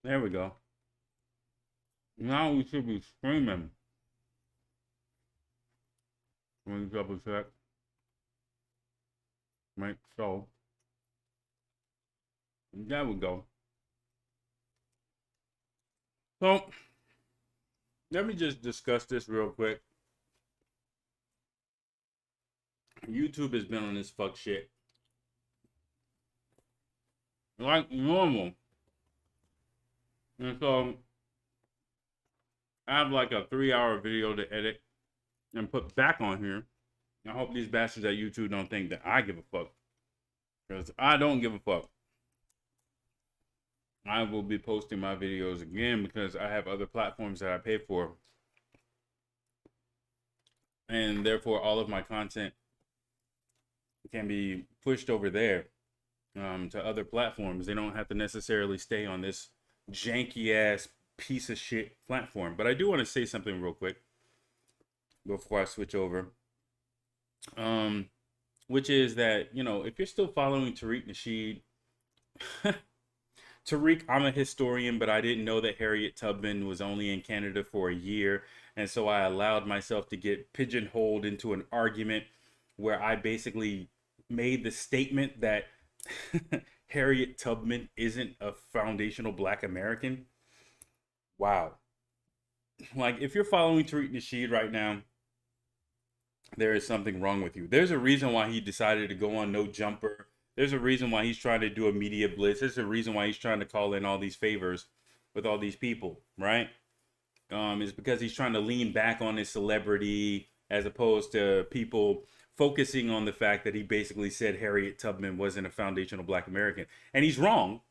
There we go. Now we should be streaming. Let me double check. Make so. There we go. So let me just discuss this real quick. YouTube has been on this fuck shit like normal, and so I have like a 3 hour video to edit and put back on here. I hope these bastards at YouTube don't think that I give a fuck, because I don't give a fuck. I will be posting my videos again because I have other platforms that I pay for, and therefore all of my content can be pushed over there to other platforms. They don't have to necessarily stay on this janky ass piece of shit platform. But I do want to say something real quick before I switch over. Um, which is that, if you're still following Tariq Nasheed, Tariq, I'm a historian, but I didn't know that Harriet Tubman was only in Canada for a year. And so I allowed myself to get pigeonholed into an argument where I basically made the statement that Harriet Tubman isn't a foundational black American. Wow. Like, if you're following Tariq Nasheed right now, there is something wrong with you. There's a reason why he decided to go on No Jumper. There's a reason why he's trying to do a media blitz. There's a reason why he's trying to call in all these favors with all these people, right? Is because he's trying to lean back on his celebrity as opposed to people focusing on the fact that he basically said Harriet Tubman wasn't a foundational black American. And he's wrong.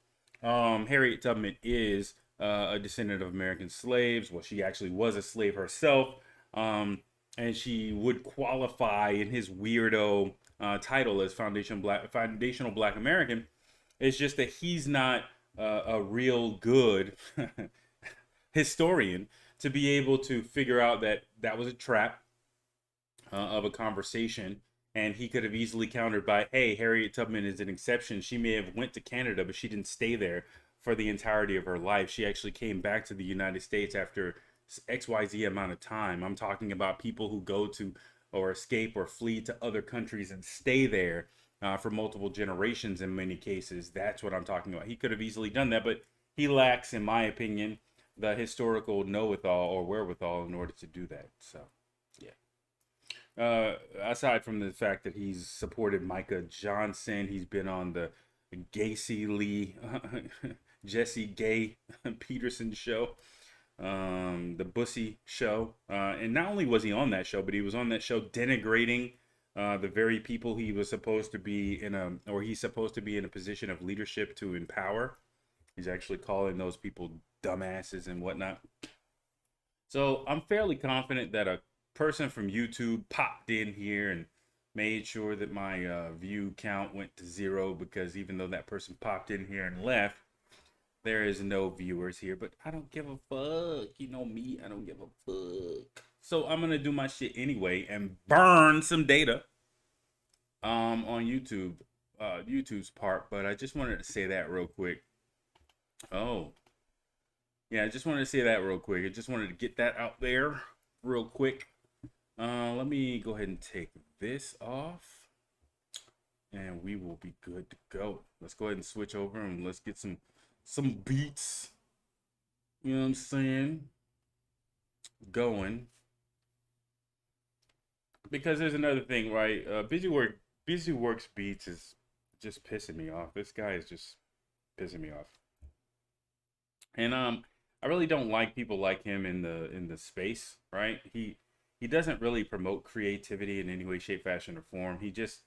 Harriet Tubman is a descendant of American slaves. Well, she actually was a slave herself. And she would qualify in his weirdo title as foundational black American. It's just that he's not a real good historian to be able to figure out that that was a trap of a conversation, and he could have easily countered by, hey, Harriet Tubman is an exception. She may have went to Canada, but she didn't stay there for the entirety of her life. She actually came back to the United States after XYZ amount of time. I'm talking about people who go to or escape or flee to other countries and stay there for multiple generations in many cases. That's what I'm talking about. He could have easily done that, but he lacks, in my opinion, the historical know-it-all or wherewithal in order to do that. So, yeah. Aside from the fact that he's supported Micah Johnson, he's been on the Gacy Lee, Jesse Gay Peterson show, the Bussy show. And not only was he on that show, but he was on that show denigrating the very people he was supposed to be or he's supposed to be in a position of leadership to empower. He's actually calling those people dumbasses and whatnot. So I'm fairly confident that a person from YouTube popped in here and made sure that my view count went to 0, because even though that person popped in here and left, there is no viewers here. But I don't give a fuck. You know me, I don't give a fuck. So I'm gonna do my shit anyway and burn some data on YouTube's part. But I just wanted to say that real quick. Oh, yeah, I just wanted to say that real quick. I just wanted to get that out there real quick. Let me go ahead and take this off, and we will be good to go. Let's go ahead and switch over and let's get some beats. You know what I'm saying? Going, because there's another thing, right? Busy Works beats is just pissing me off. This guy is just pissing me off, and I really don't like people like him in the space, right? He doesn't really promote creativity in any way, shape, fashion, or form. He just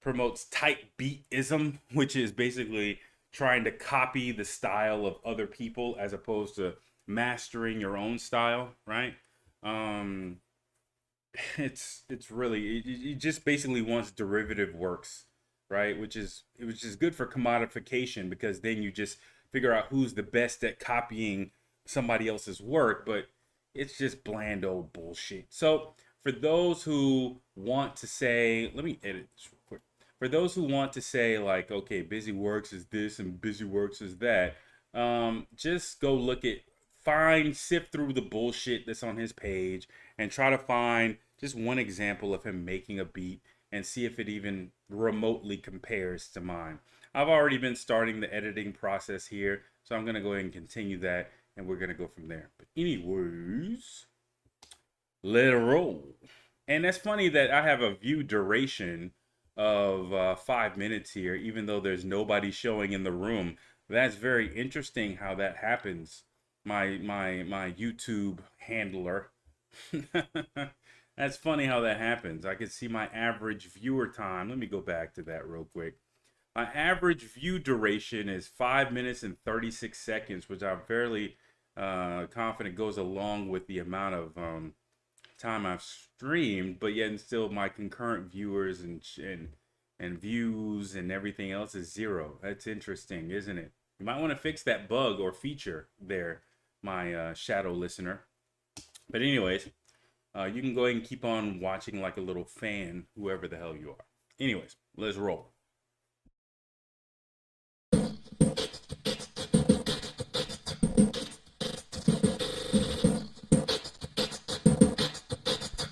promotes type beatism, which is basically trying to copy the style of other people as opposed to mastering your own style, right? Um, it's really it just basically wants derivative works, right? Which is good for commodification, because then you just figure out who's the best at copying somebody else's work, but it's just bland old bullshit. So for those who want to say, let me edit this real quick. For those who want to say like, okay, Busy Works is this and Busy Works is that, Just go sift through the bullshit that's on his page and try to find just one example of him making a beat and see if it even remotely compares to mine. I've already been starting the editing process here, so I'm going to go ahead and continue that, and we're going to go from there. But anyways, let it roll. And that's funny that I have a view duration of 5 minutes here, even though there's nobody showing in the room. That's very interesting how that happens. My YouTube handler. That's funny how that happens. I can see my average viewer time. Let me go back to that real quick. My average view duration is 5 minutes and 36 seconds, which I'm fairly confident goes along with the amount of time I've streamed, but yet and still my concurrent viewers and views and everything else is 0. That's interesting, isn't it? You might want to fix that bug or feature there, my shadow listener. But anyways, you can go ahead and keep on watching like a little fan, whoever the hell you are. Anyways, let's roll.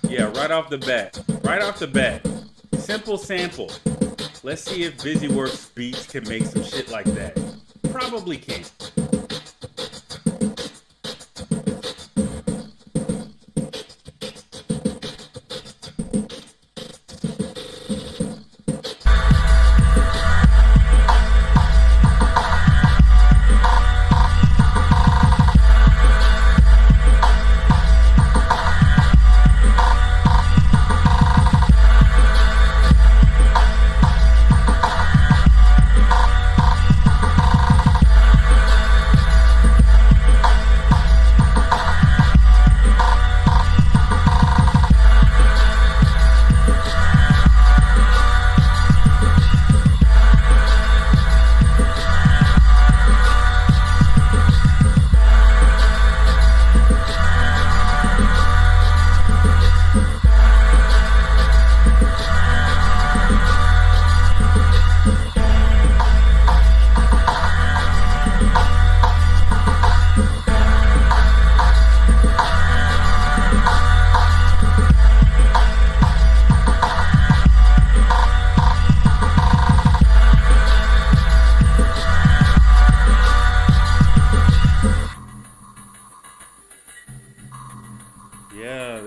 Yeah, right off the bat. Simple sample. Let's see if BusyWorks Beats can make some shit like that. Probably can.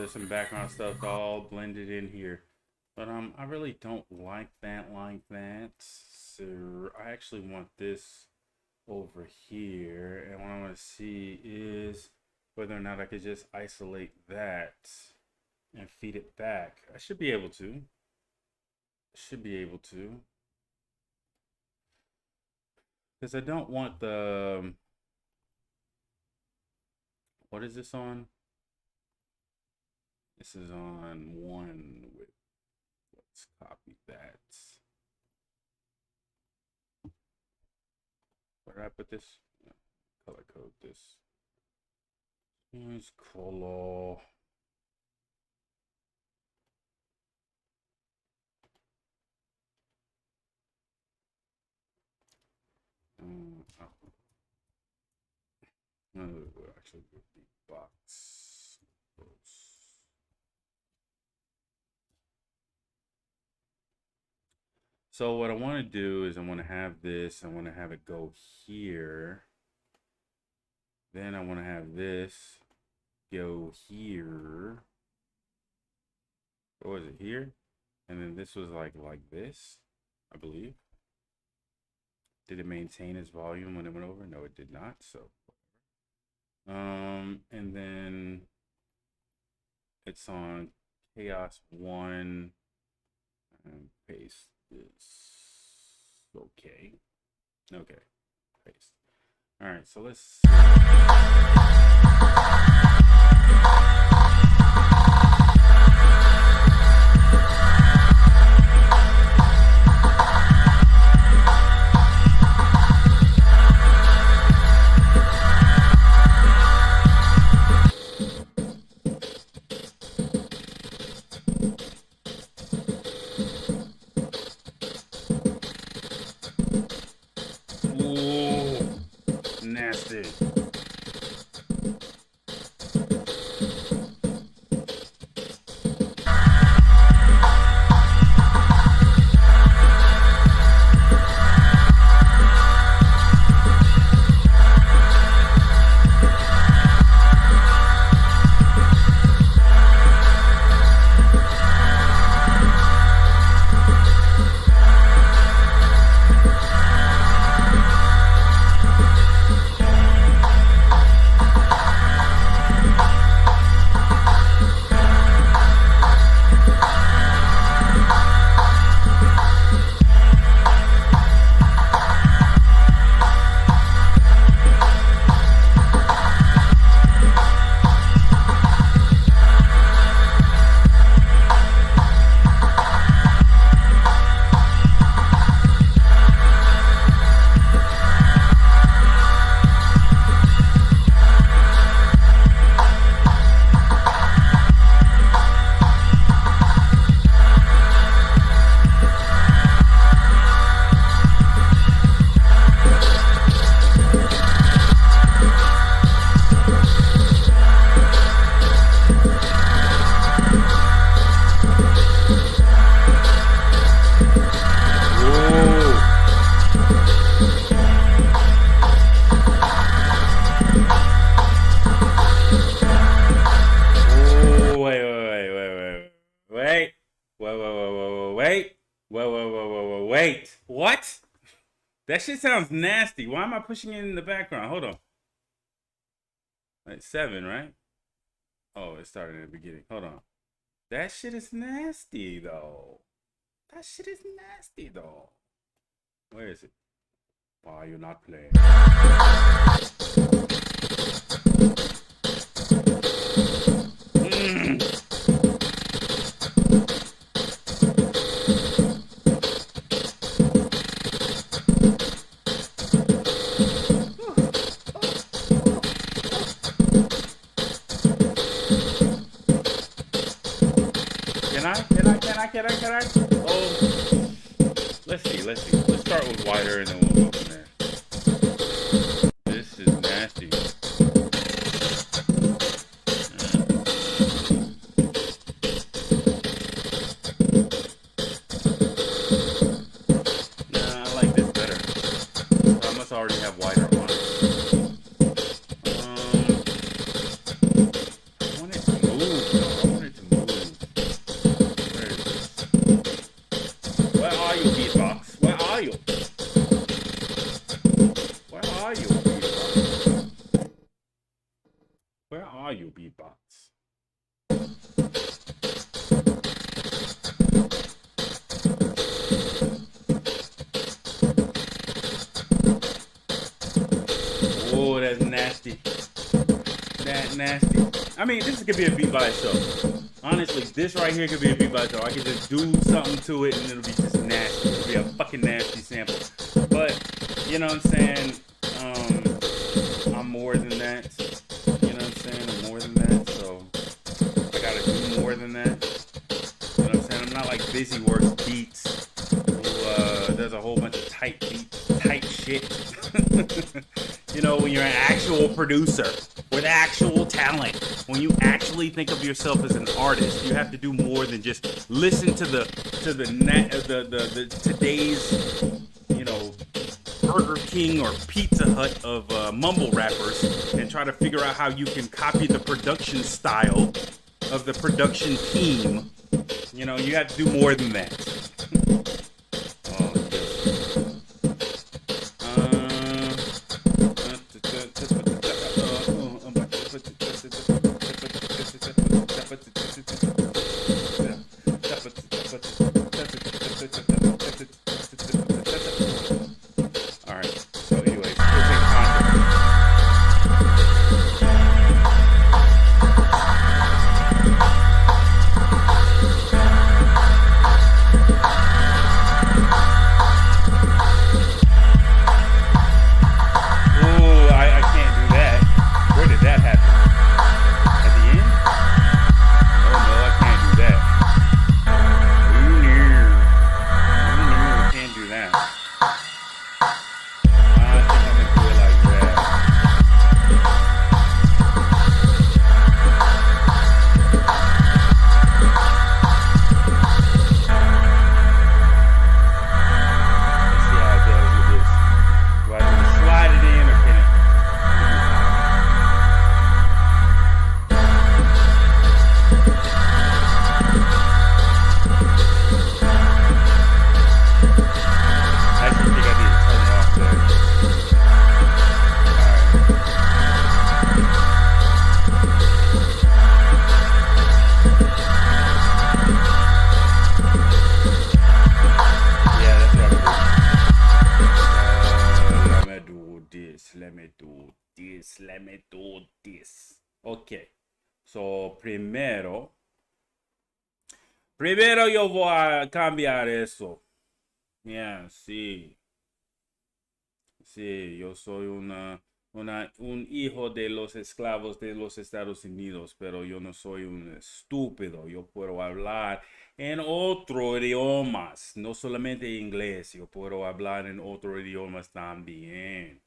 Some background stuff all blended in here, but I really don't like that so I actually want this over here, and what I want to see is whether or not I could just isolate that and feed it back. I should be able to because I don't want the what is this on? This is on 1 with, let's copy that. Where did I put this? Color code this. Noise color. Actually, the box. So what I want to do is I want to have this, I want to have it go here. Then I want to have this go here. What was it, here? And then this was like this, I believe. Did it maintain its volume when it went over? No, it did not. So, and then it's on chaos 1 and paste this. Okay, paste. All right, so let's see. see. Wait, what? That shit sounds nasty. Why am I pushing it in the background? Hold on. Like 7, right? Oh, it started in the beginning. Hold on. That shit is nasty, though. That shit is nasty, though. Where is it? Why are you not playing? Can I? Oh, let's see. Let's start with wider and then we'll go from there. This is nasty. Nah, I like this better. So I must already have wider on it. I want it to move, though. I want it to move. Where is this? Where are you, Beatbox? Where are you? Where are you, Beatbox? Where are you, Beatbox? Oh, that's nasty. That nasty. I mean, this could be a beat by itself. Honestly, this right here could be a beat by itself. I could just do something to it and it'll be just nasty. It'll be a fucking nasty sample. But, you know what I'm saying? I'm more than that. You know what I'm saying? I'm more than that. So, I gotta do more than that. You know what I'm saying? I'm not like Busy Works Beats, who does a whole bunch of tight beats, tight shit. You know, when you're an actual producer with actual talent, when you actually think of yourself as an artist, you have to do more than just listen to the today's, you know, Burger King or Pizza Hut of mumble rappers and try to figure out how you can copy the production style of the production team. You know, you have to do more than that. Alright, so anyways, we'll take context. this. Let me do this. Okay. So, primero yo voy a cambiar eso. Yeah, sí. Sí, yo soy un hijo de los esclavos de los Estados Unidos, pero yo no soy un estúpido. Yo puedo hablar en otro idiomas, no solamente inglés, yo puedo hablar en otros idiomas también.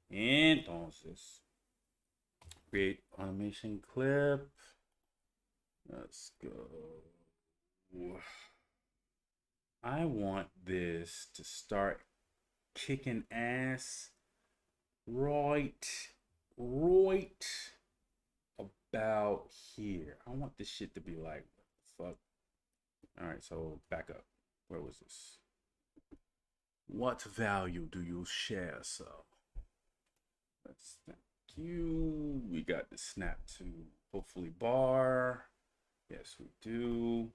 Entonces, create animation clip. Let's go. I want this to start kicking ass right about here. I want this shit to be like, what the fuck? All right, so back up. Where was this? What value do you share, so? Let's thank you. We got the snap to hopefully bar. Yes, we do.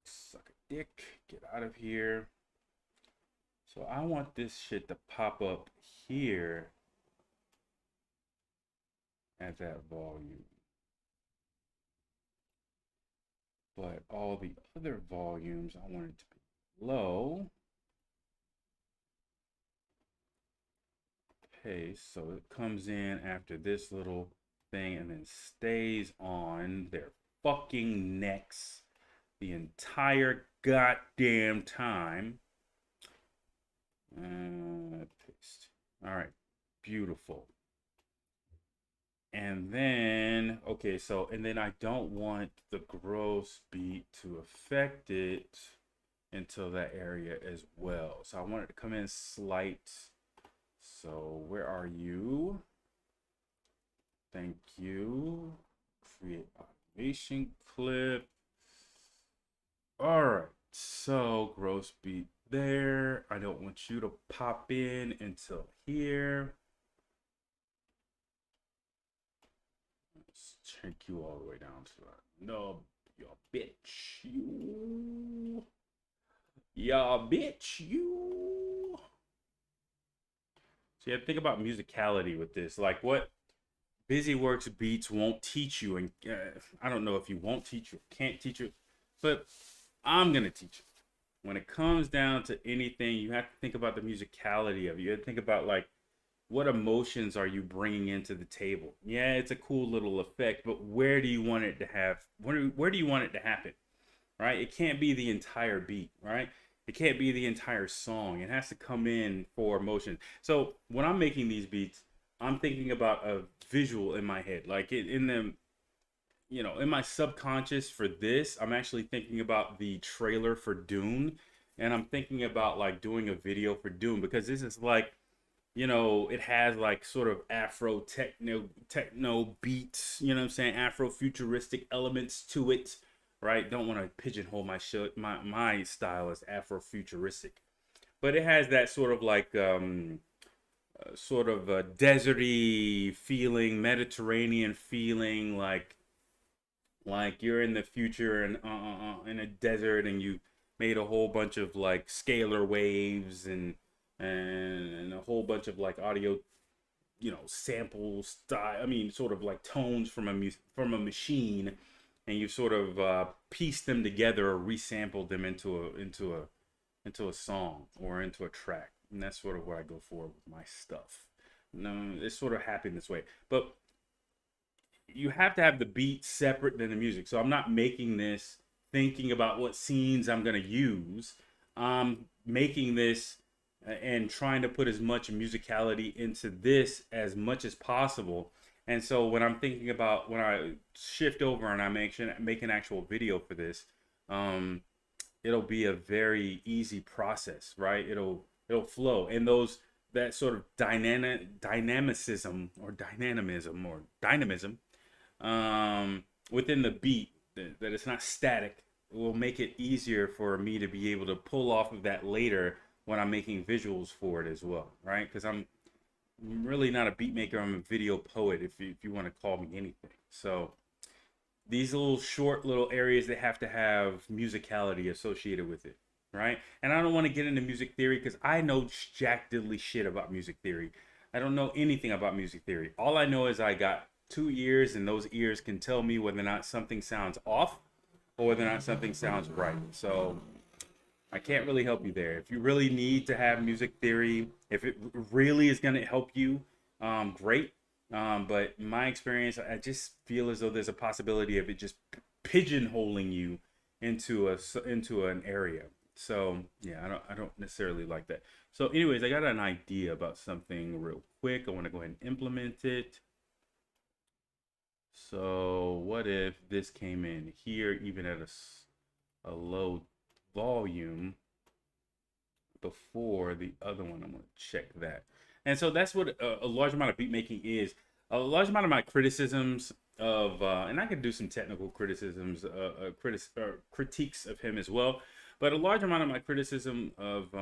Suck a dick. Get out of here. So I want this shit to pop up here at that volume. But all the other volumes, I want it to be low. Okay, so it comes in after this little thing and then stays on their fucking necks the entire goddamn time. Paste. All right, beautiful. And then, okay, so, and then I don't want the gross beat to affect it until that area as well. So I want it to come in slight. So where are you? Thank you. Create automation clip. All right, so gross beat there. I don't want you to pop in until here. Let's take you all the way down to that. No, you bitch, you. Yeah, bitch, you. So you have to think about musicality with this. Like what BusyWorks Beats won't teach you. And I don't know if you won't teach you, can't teach you, but I'm going to teach you. When it comes down to anything, you have to think about the musicality of it. You have to think about like, what emotions are you bringing into the table? Yeah, it's a cool little effect, but where do you want it to have, where do you want it to happen? Right? It can't be the entire beat, right? It can't be the entire song. It has to come in for emotion. So when I'm making these beats, I'm thinking about a visual in my head. Like in the, you know, in my subconscious for this, I'm actually thinking about the trailer for Dune. And I'm thinking about like doing a video for Dune because this is like, you know, it has like sort of Afro techno beats, you know what I'm saying? Afro futuristic elements to it, right? Don't want to pigeonhole my style as Afro futuristic, but it has that sort of like sort of a deserty feeling, Mediterranean feeling, like you're in the future and in a desert and you made a whole bunch of like scalar waves and a whole bunch of like audio, you know, sample style. I mean, sort of like tones from a machine, and you sort of pieced them together or resampled them into a song or into a track. And that's sort of where I go for with my stuff. No, it's sort of happening this way, but you have to have the beat separate than the music. So I'm not making this thinking about what scenes I'm going to use. I'm making this and trying to put as much musicality into this as much as possible. And so when I'm thinking about when I shift over and I make an actual video for this, it'll be a very easy process, right? It'll flow, and that sort of dynamism within the beat that it's not static. It will make it easier for me to be able to pull off of that later when I'm making visuals for it as well, right? Because I'm really not a beat maker. I'm a video poet, if you want to call me anything. So these little short little areas, they have to have musicality associated with it. right? And I don't want to get into music theory because I know jack diddly shit about music theory. I don't know anything about music theory. All I know is I got 2 ears, and those ears can tell me whether or not something sounds off or whether or not something sounds right. So I can't really help you there. If you really need to have music theory, if it really is going to help you, great. But in my experience, I just feel as though there's a possibility of it just pigeonholing you into an area. So yeah, I don't necessarily like that. So anyways, I got an idea about something real quick. I want to go ahead and implement it. So what if this came in here, even at a low volume before the other one? I'm going to check that. And so that's what a large amount of beat making is. A large amount of my criticisms of, and I could do some technical criticisms, critiques of him as well. But a large amount of my criticism of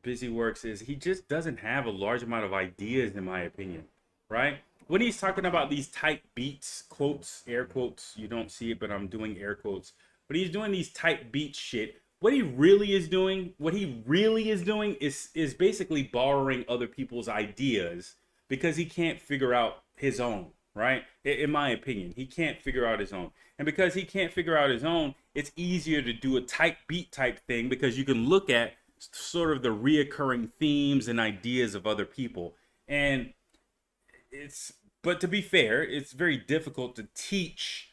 Busyworks is he just doesn't have a large amount of ideas, in my opinion, right? When he's talking about these tight beats, quotes, air quotes, you don't see it, but I'm doing air quotes. But he's doing these tight beat shit. What he really is doing is basically borrowing other people's ideas because he can't figure out his own, right? In my opinion, he can't figure out his own. And because he can't figure out his own, it's easier to do a tight beat type thing because you can look at sort of the reoccurring themes and ideas of other people. And but to be fair, it's very difficult to teach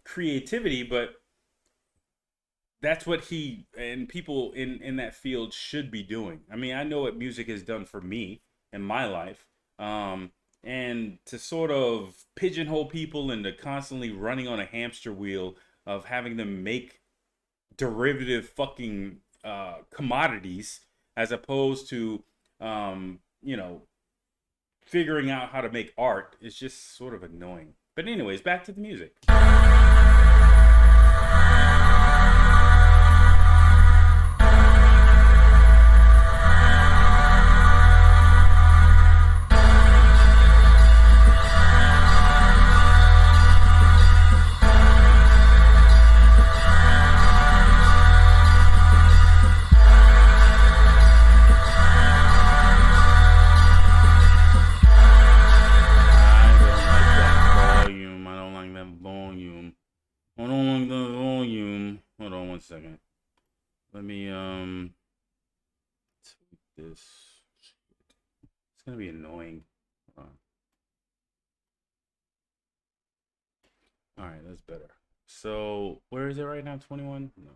creativity, but that's what he and people in that field should be doing. I mean, I know what music has done for me in my life. And to sort of pigeonhole people into constantly running on a hamster wheel of having them make derivative fucking commodities as opposed to, figuring out how to make art is just sort of annoying. But anyways, back to the music. Second. Let me tweak this. It's gonna be annoying. All right, that's better. So where is it right now? 21? No.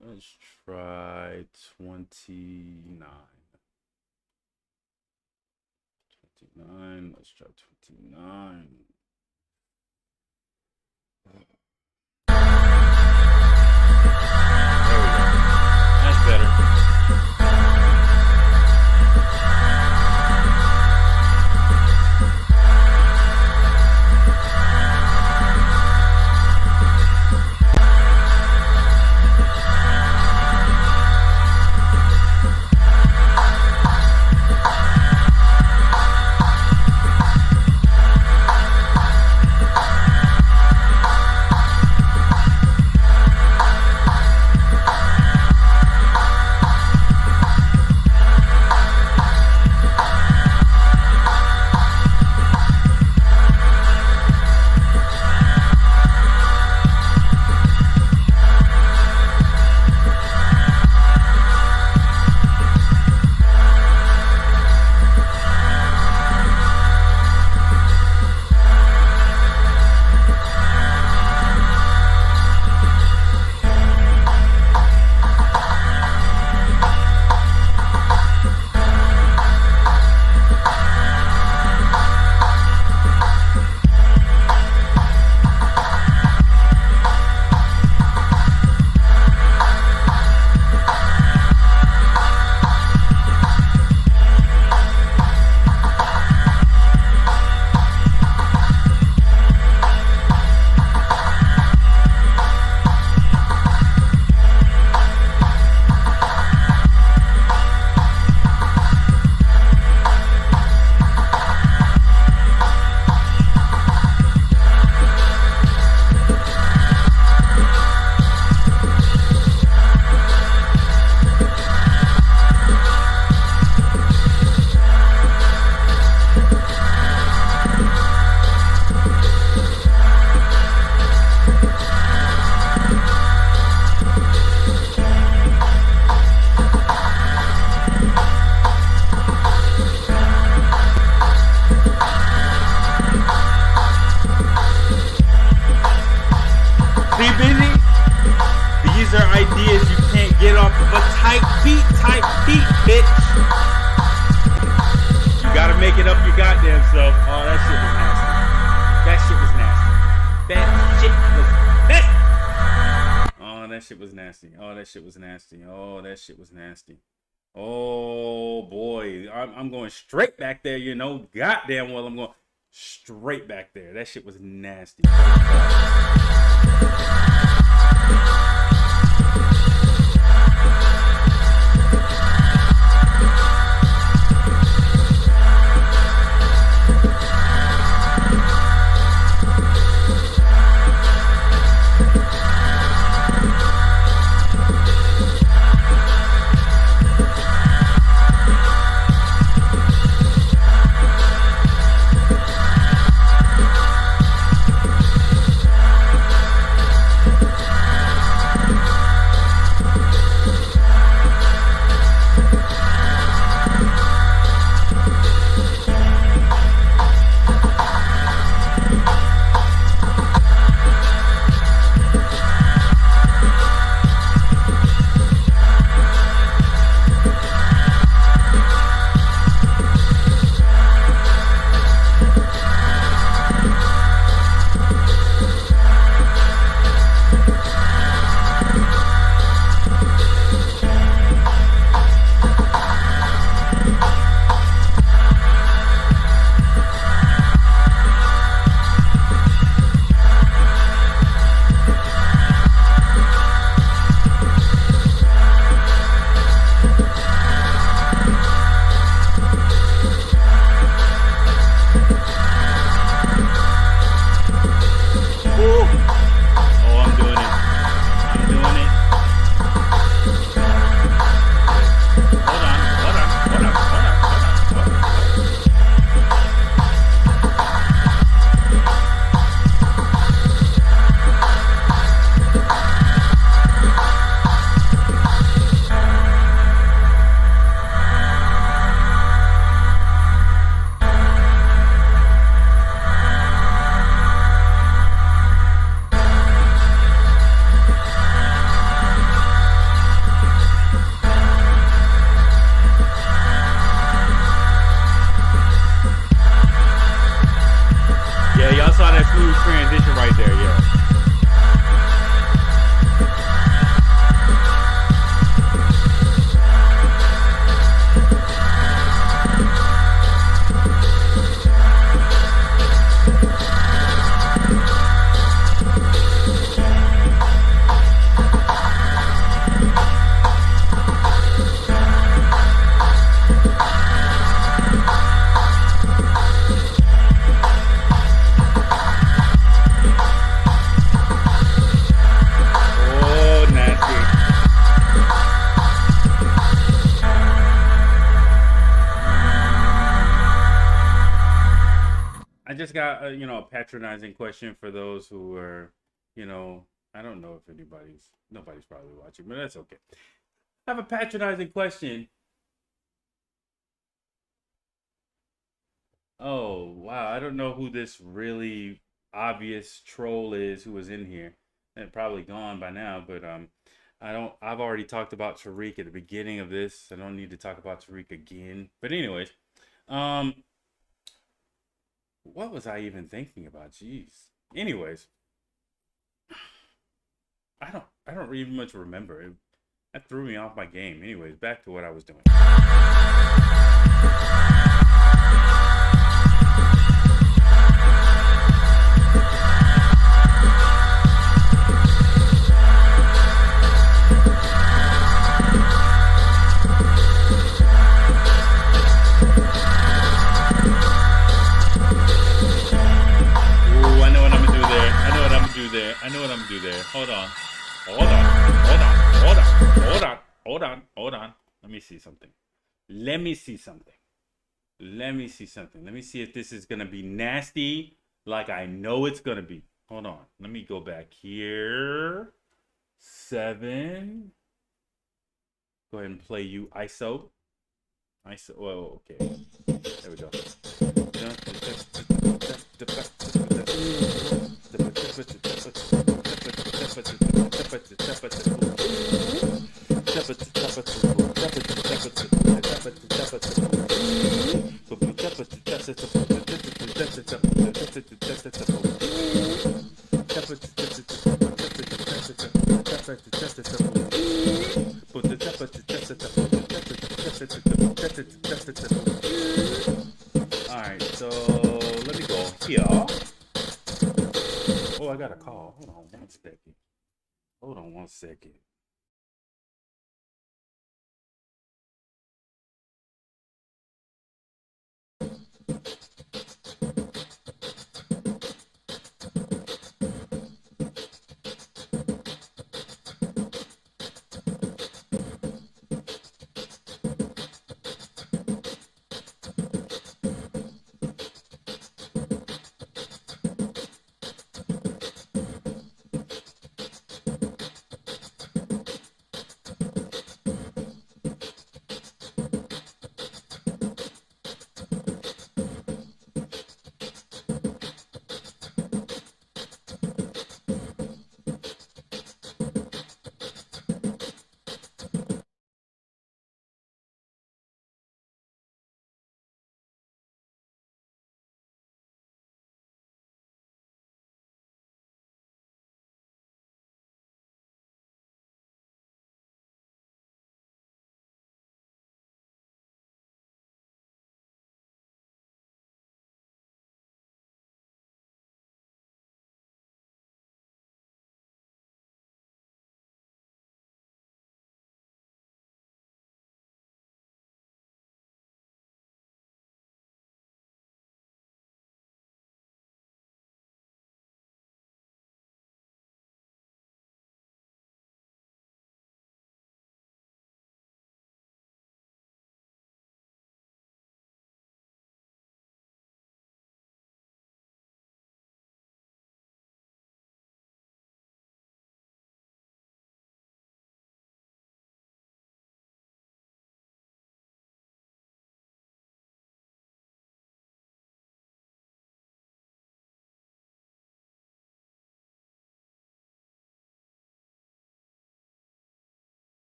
Let's try 29. 29. Let's try 29. himself. Oh, that shit was nasty. That shit was nasty. That shit was nasty. Oh, that shit was nasty. Oh, that shit was nasty. Oh, that shit was nasty. Oh boy, I'm going straight back there. You know, goddamn well, I'm going straight back there. That shit was nasty. Transition right there, yeah. I just got a patronizing question for those who are, I don't know if nobody's probably watching, but that's okay. I have a patronizing question. Oh, wow. I don't know who this really obvious troll is who was in here. They're probably gone by now, but I've already talked about Tariq at the beginning of this. I don't need to talk about Tariq again. But anyways, what was I even thinking about? Jeez. Anyways, I don't even much remember. That threw me off my game. Anyways, back to what I was doing. I know what I'm gonna do there. Hold on. Let me see something. Let me see if this is gonna be nasty like I know it's gonna be. Hold on. Let me go back here. 7. Go ahead and play you ISO. Oh, okay. There we go. Alright, so let me go here. Oh, I got a call. Hold on 1 second. Hold on 1 second.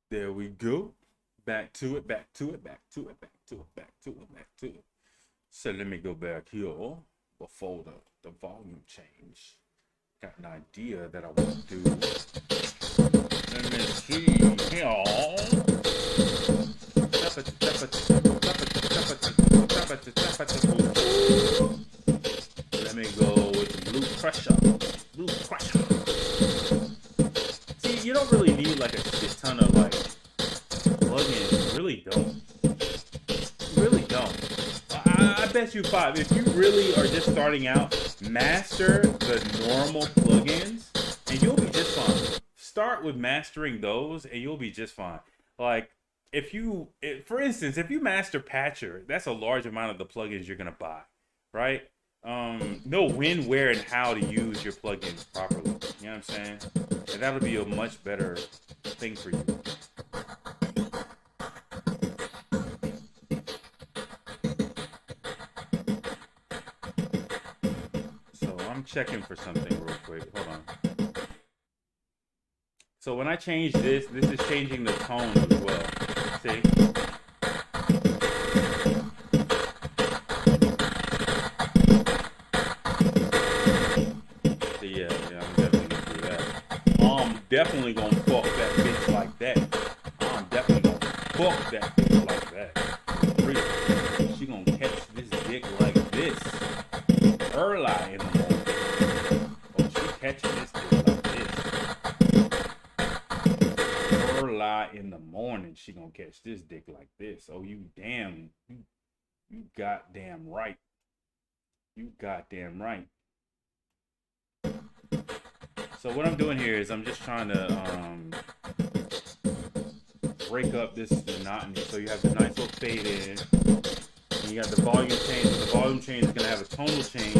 There we go. Back to it, back to it, back to it, back to it, back to it, back to it. So let me go back here before the volume change. Got an idea that I want to do. Let me see here. Let me go with Blue Crusher. Blue Crusher. See, you don't really need like a shit ton of like plugins. You really don't. You really don't. I bet you five. If you really are just starting out, master the normal plugins, and you'll be just fine. Start with mastering those, and you'll be just fine. Like for instance, if you master Patcher, that's a large amount of the plugins you're gonna buy, right? Know when, where, and how to use your plugins properly. You know what I'm saying? And that'll be a much better thing for you. So I'm checking for something real quick. Hold on. So when I change this is changing the tone as well. See? Yeah, I'm definitely gonna do that. I'm definitely gonna fuck that bitch like that. I'm definitely gonna fuck that bitch like that. Really. She gonna catch this dick like this. Early in the morning. Oh, she catching this dick like this. Early in the morning, she gonna catch this dick like this. Oh, you goddamn right. You goddamn right. So what I'm doing here is I'm just trying to break up this monotony. So you have the nice little fade in, and you got the volume change. The volume change is gonna have a tonal change.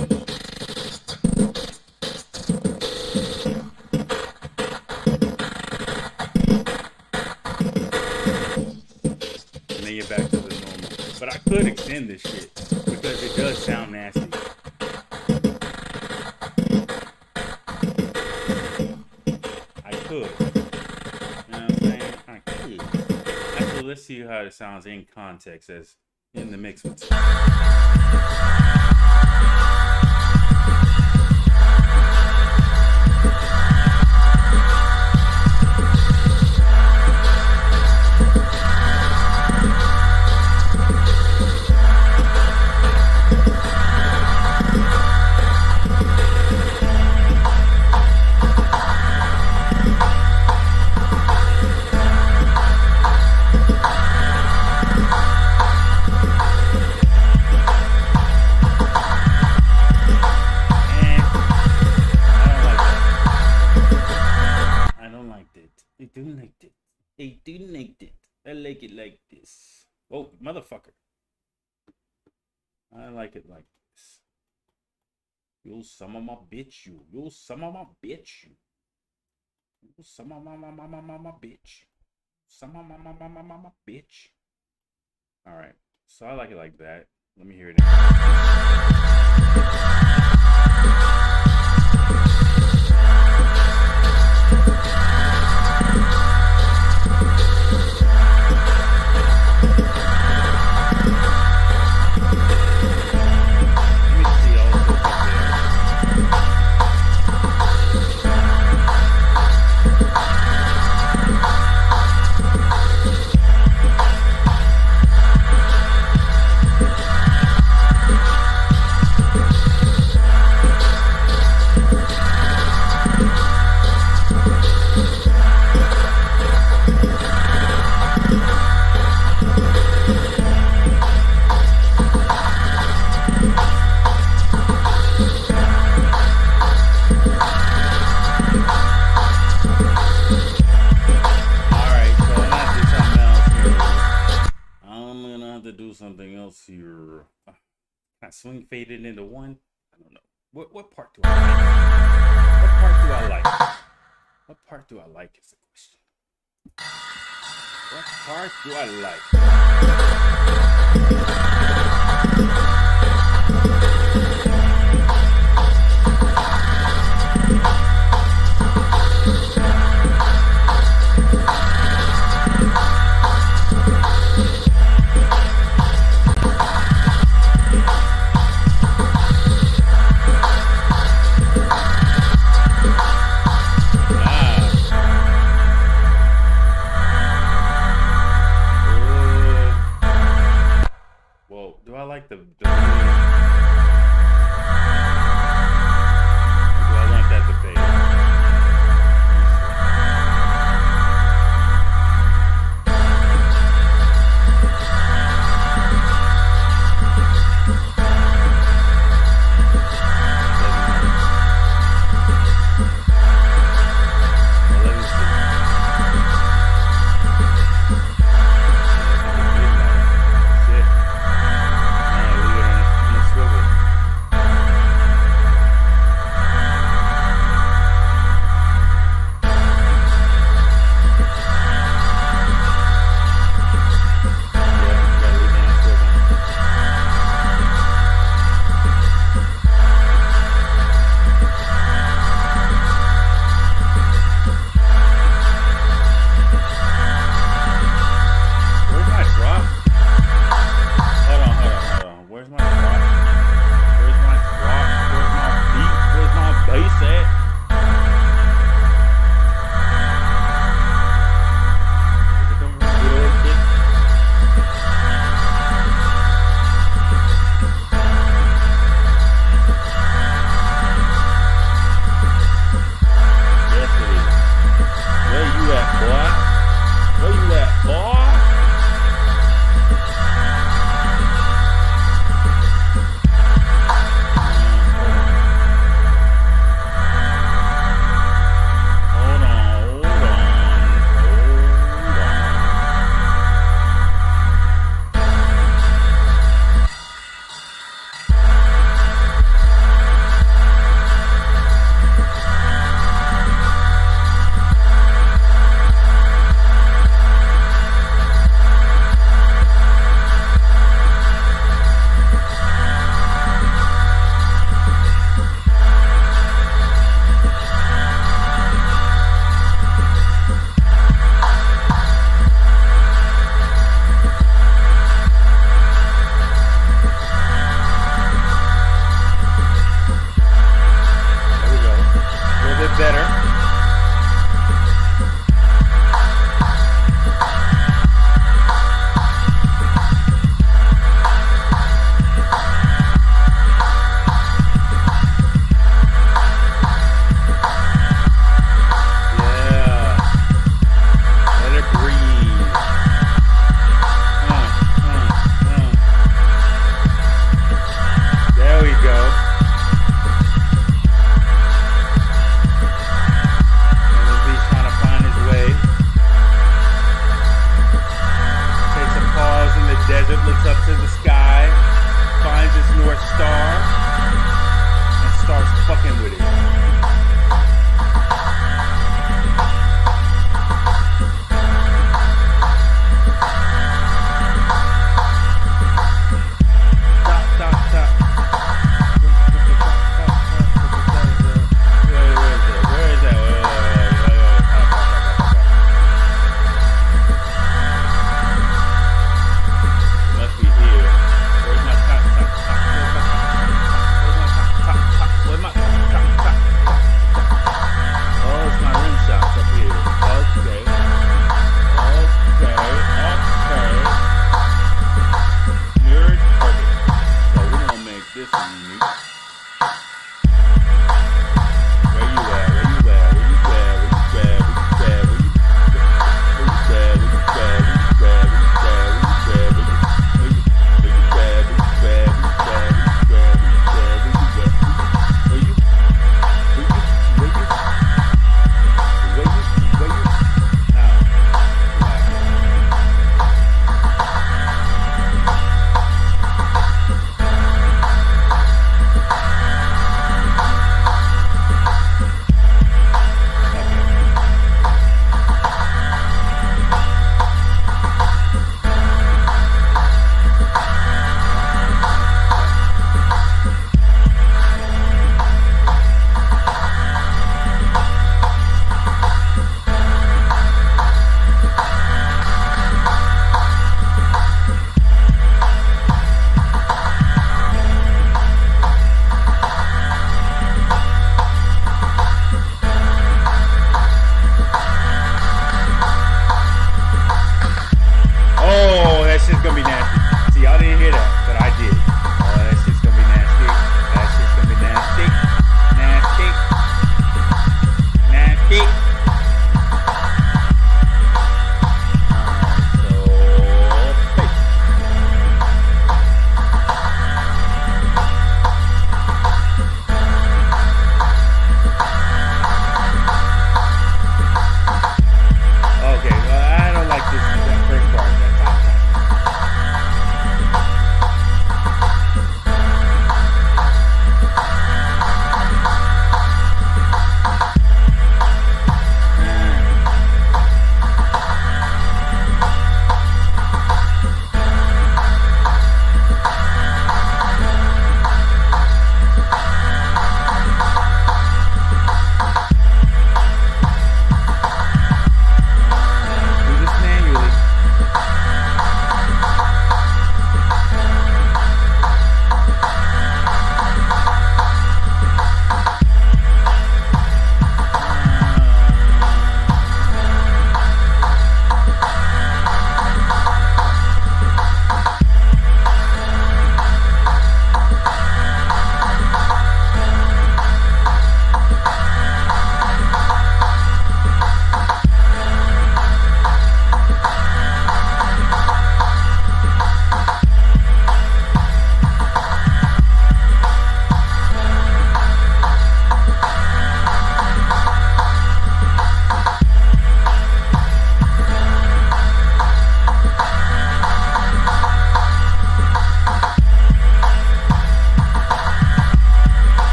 And then you're back to the normal. But I could extend this shit because it does sound nasty. I could. You know what I'm saying? I could. Actually, let's see how it sounds in context as in the mix with. I like it like this. Oh, motherfucker. I like it like this. You some of my bitch, you. You some of my bitch, you. You some of my bitch. Some of my bitch. Alright. So I like it like that. Let me hear it. Swing faded into one. I don't know. What part do I like? What part do I like? What part do I like is the question. What part do I like? we go. And he's trying to find his way. Takes a pause in the desert, looks up to the sky, finds his North Star, and starts fucking with it.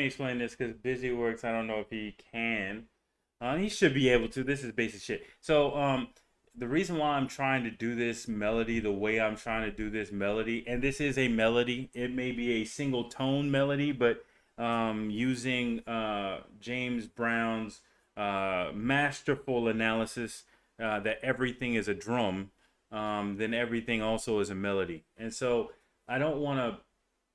me explain this because Busy Works. I don't know if he can. He should be able to. This is basic shit. So the reason why I'm trying to do this melody the way I'm trying to do this melody, and this is a melody, it may be a single tone melody, but using James Brown's masterful analysis that everything is a drum, then everything also is a melody. And so I don't want to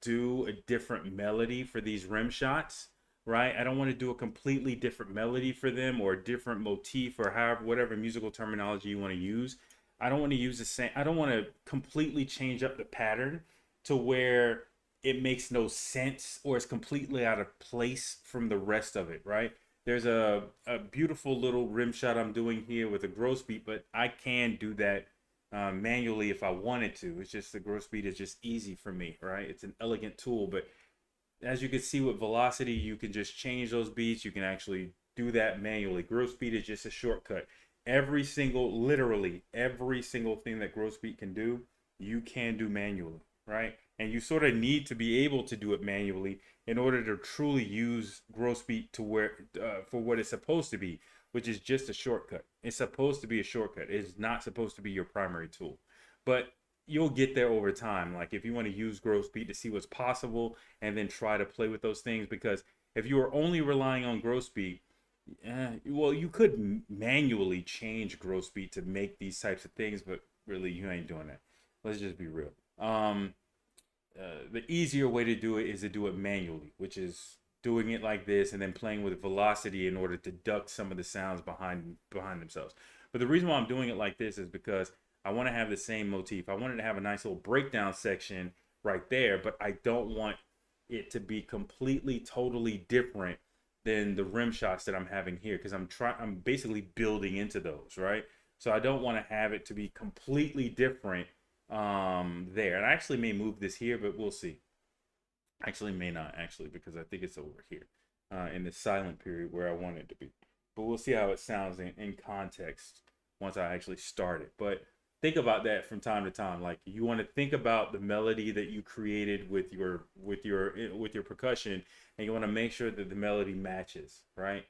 do a different melody for these rim shots, right? I don't want to do a completely different melody for them, or a different motif, or however, whatever musical terminology you want to use. I don't want to use the same, I don't want to completely change up the pattern to where it makes no sense or is completely out of place from the rest of it, right? There's a beautiful little rim shot I'm doing here with a gross beat, but I can do that manually if I wanted to. It's just the gross beat is just easy for me, right? It's an elegant tool, but as you can see with velocity, you can just change those beats. You can actually do that manually. Gross beat is just a shortcut. Literally every single thing that gross beat can do, you can do manually, right? And you sort of need to be able to do it manually in order to truly use gross beat to where for what it's supposed to be, which is just a shortcut. It's supposed to be a shortcut. It's not supposed to be your primary tool. But you'll get there over time. Like if you want to use gross beat to see what's possible and then try to play with those things, because if you are only relying on gross beat, well, you could manually change gross beat to make these types of things, but really you ain't doing that. Let's just be real. The easier way to do it is to do it manually, which is doing it like this and then playing with velocity in order to duck some of the sounds behind themselves. But the reason why I'm doing it like this is because I want to have the same motif. I wanted to have a nice little breakdown section right there, but I don't want it to be completely, totally different than the rim shots that I'm having here, because I'm basically building into those, right? So I don't want to have it to be completely different there. And I actually may move this here, but we'll see. Actually may not, actually, because I think it's over here in the silent period where I want it to be. But we'll see how it sounds in context once I actually start it. But think about that from time to time. Like, you want to think about the melody that you created with your percussion, and you want to make sure that the melody matches, right?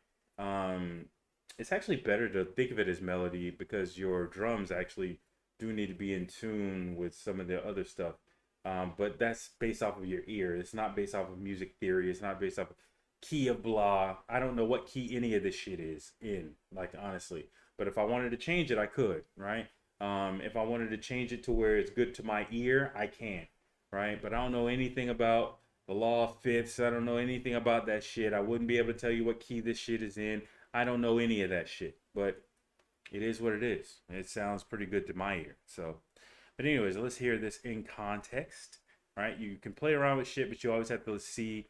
It's actually better to think of it as melody, because your drums actually do need to be in tune with some of the other stuff. But that's based off of your ear. It's not based off of music theory. It's not based off of key of blah. I don't know what key any of this shit is in, like, honestly. But if I wanted to change it, I could, right? If I wanted to change it to where it's good to my ear, I can, right? But I don't know anything about the law of fifths. I don't know anything about that shit. I wouldn't be able to tell you what key this shit is in. I don't know any of that shit. But it is what it is. It sounds pretty good to my ear. So, but anyways, let's hear this in context, right? You can play around with shit, but you always have to see,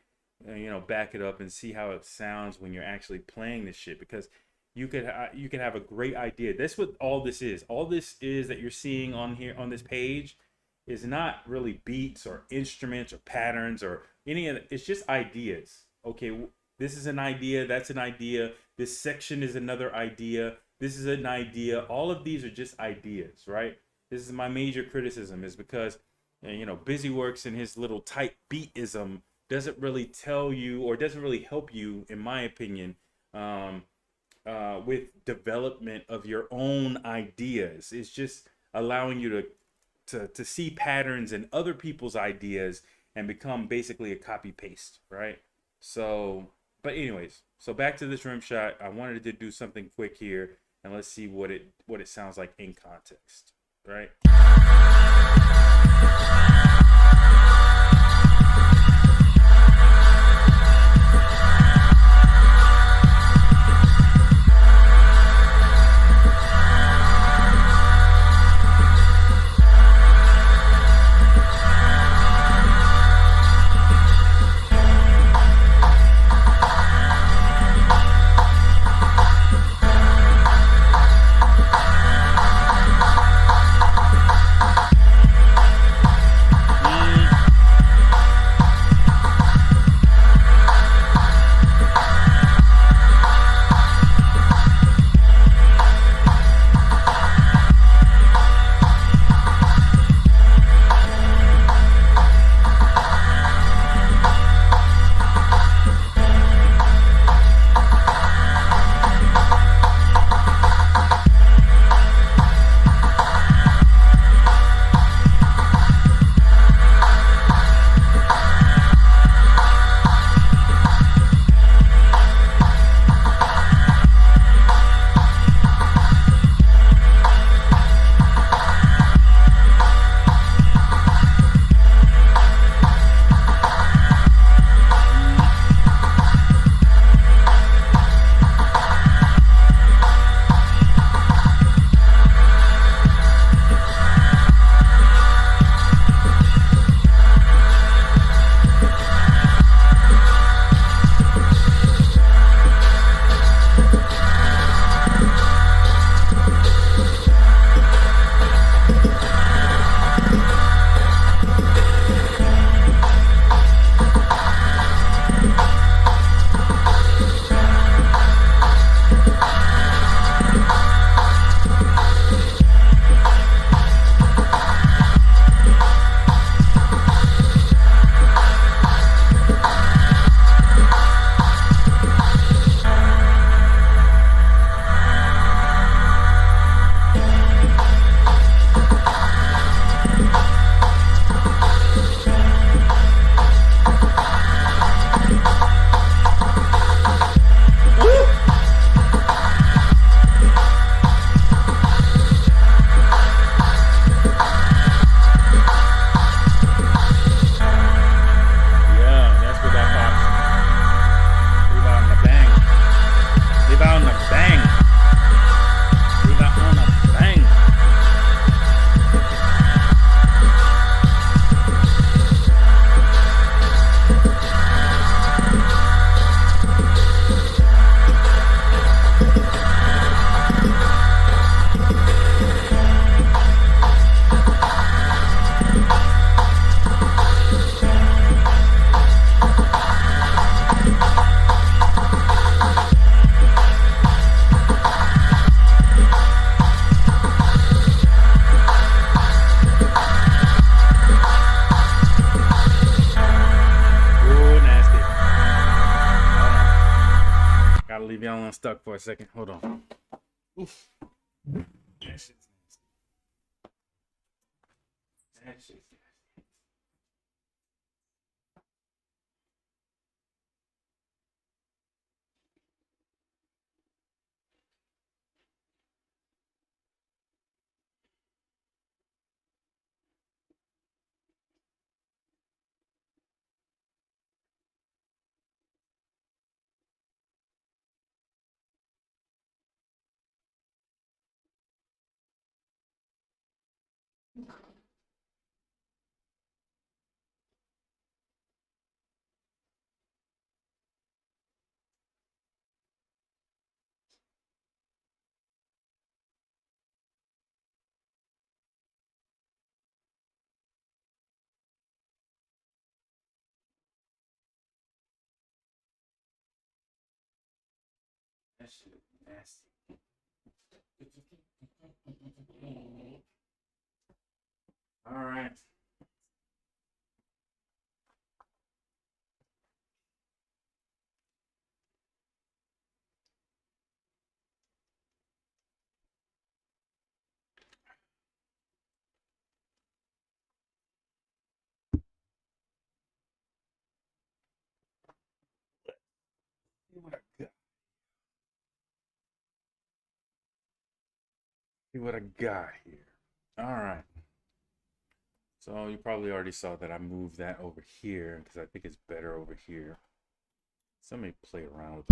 back it up and see how it sounds when you're actually playing this shit, because you could have a great idea. That's what all this is. All this is that you're seeing on here on this page is not really beats or instruments or patterns or any of it. It's just ideas. Okay, this is an idea. That's an idea. This section is another idea. This is an idea. All of these are just ideas, right? This is my major criticism, is because, Busyworks and his little type beatism doesn't really tell you, or doesn't really help you, in my opinion, with development of your own ideas. It's just allowing you to see patterns in other people's ideas and become basically a copy paste, right? So, but anyways, so back to this rim shot. I wanted to do something quick here, and let's see what it sounds like in context, right? stuck for a second. Hold on. Oof. That shit's nasty. That shit's nasty. That shit is nasty. All right. See what I got. See what I got here. All right. So you probably already saw that I moved that over here because I think it's better over here. So let me play around with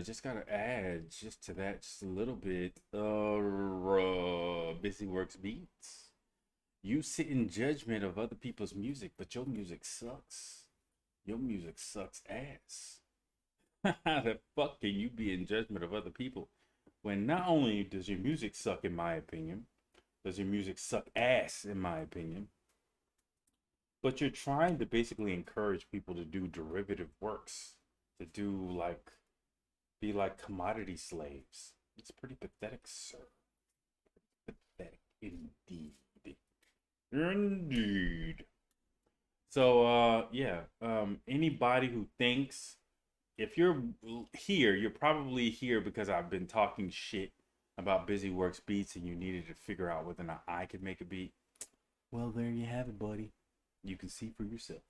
just gotta add just to that just a little bit. Busy Works Beats. You sit in judgment of other people's music, but your music sucks. Your music sucks ass. How the fuck can you be in judgment of other people when not only does your music suck, in my opinion, does your music suck ass, in my opinion, but you're trying to basically encourage people to do derivative works, to do like, be like commodity slaves. It's pretty pathetic, sir. Pathetic indeed. Indeed. So yeah, anybody who thinks, if you're here, you're probably here because I've been talking shit about Busy Works Beats and you needed to figure out whether or not I could make a beat. Well, there you have it, buddy. You can see for yourself.